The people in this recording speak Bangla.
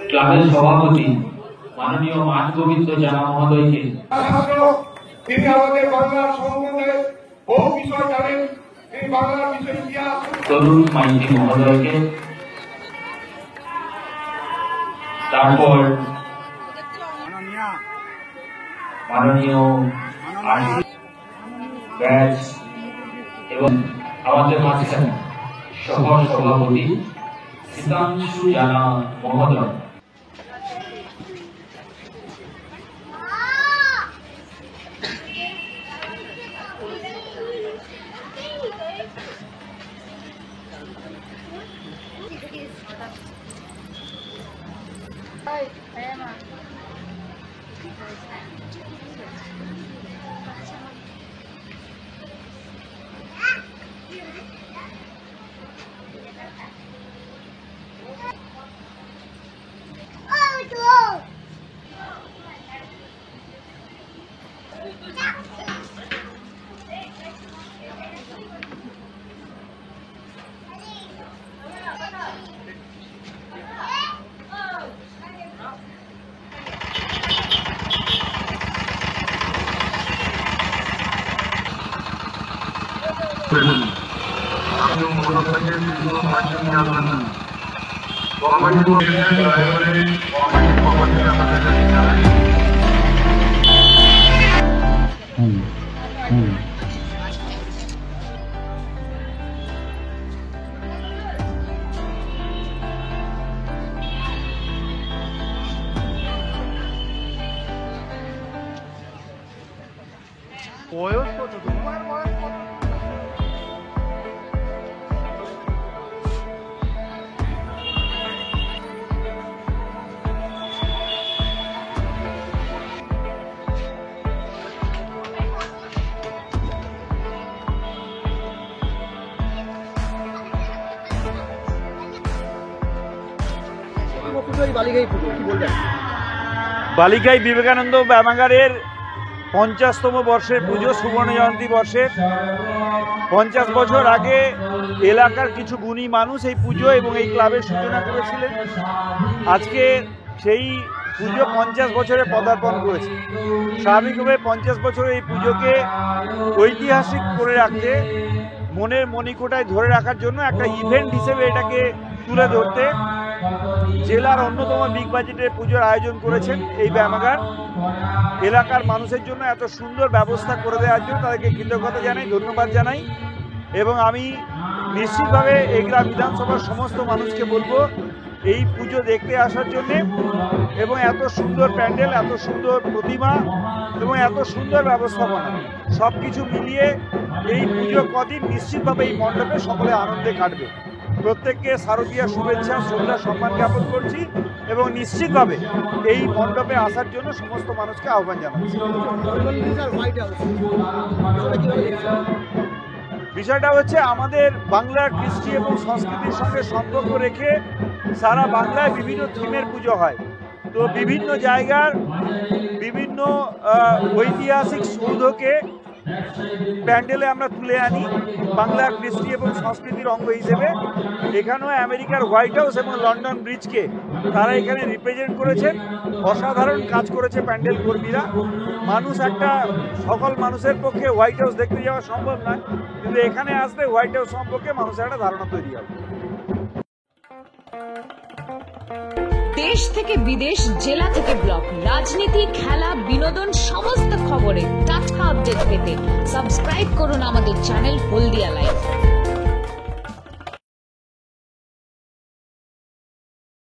ক্লাবের সভাপতি মাননীয় মান গোবিন্দ জানা মহোদয়কে, তিনি আমাদের বাংলার সম্বন্ধে বহু বিষয় জানেন, তিনি বাংলার বিষয় ইতিহাস। তরুণ মাইতি মহোদয়কে, তারপর মাননীয় ব্যাচ এবং আমাদের মাঝখানে সহ সভাপতি শীতাংশু জানা মহোদয়। বয়স কত তোমার? বয়স কত? বালিকাই বিবেকানন্দ ব্যায়ামাগারের 50তম বর্ষের পুজো, সুবর্ণ জয়ন্তী বর্ষের 50 বছর আগে এলাকার কিছু গুণী মানুষ এই পুজো এবং এই ক্লাবের সূচনা করেছিলেন। আজকে সেই পুজো 50 বছরে পদার্পণ করেছে। স্বাভাবিকভাবে 50 বছরের এই পুজোকে ঐতিহাসিক করে রাখতে, মনের মণিকোটায় ধরে রাখার জন্য একটা ইভেন্ট হিসেবে এটাকে তুলে ধরতে জেলার অন্যতম বিগ বাজেটের পুজোর আয়োজন করেছেন এই ব্যায়ামাগার। এলাকার মানুষের জন্য এত সুন্দর ব্যবস্থা করে দেওয়ার জন্য তাদেরকে কৃতজ্ঞতা জানাই, ধন্যবাদ জানাই। এবং আমি নিশ্চিতভাবে এগরা বিধানসভার সমস্ত মানুষকে বলবো এই পুজো দেখতে আসার জন্যে, এবং এত সুন্দর প্যান্ডেল, এত সুন্দর প্রতিমা এবং এত সুন্দর ব্যবস্থাপনা সব কিছু মিলিয়ে এই পুজো কদিন নিশ্চিতভাবে এই মণ্ডপে সকলে আনন্দে কাটবে। প্রত্যেককে শারদীয়া শুভেচ্ছা, শ্রদ্ধা, সম্মান জ্ঞাপন করছি এবং নিশ্চিতভাবে এই মণ্ডপে আসার জন্য সমস্ত মানুষকে আহ্বান জানাচ্ছি। বিষয়টা হচ্ছে আমাদের বাংলার কৃষ্টি এবং সংস্কৃতির সঙ্গে সম্পর্ক রেখে সারা বাংলায় বিভিন্ন থিমের পুজো হয়। তো বিভিন্ন জায়গার বিভিন্ন ঐতিহাসিক সৌধকে প্যান্ডেলে আমরা তুলে আনি বাংলার কৃষ্টি এবং সংস্কৃতির অঙ্গ হিসেবে। এখানেও আমেরিকার হোয়াইট হাউস এবং লন্ডন ব্রিজকে তারা এখানে রিপ্রেজেন্ট করেছেন। অসাধারণ কাজ করেছে প্যান্ডেল কর্মীরা। সকল মানুষের পক্ষে হোয়াইট হাউস দেখতে যাওয়া সম্ভব নয়, কিন্তু এখানে আসলে হোয়াইট হাউস সম্পর্কে মানুষের একটা ধারণা তৈরি হবে। দেশ থেকে বিদেশ, জেলা থেকে ব্লক, রাজনীতি, খেলা, বিনোদন সমস্ত খবরে টাটকা আপডেট পেতে সাবস্ক্রাইব করুন আমাদের চ্যানেল হলদিয়া লাইভ।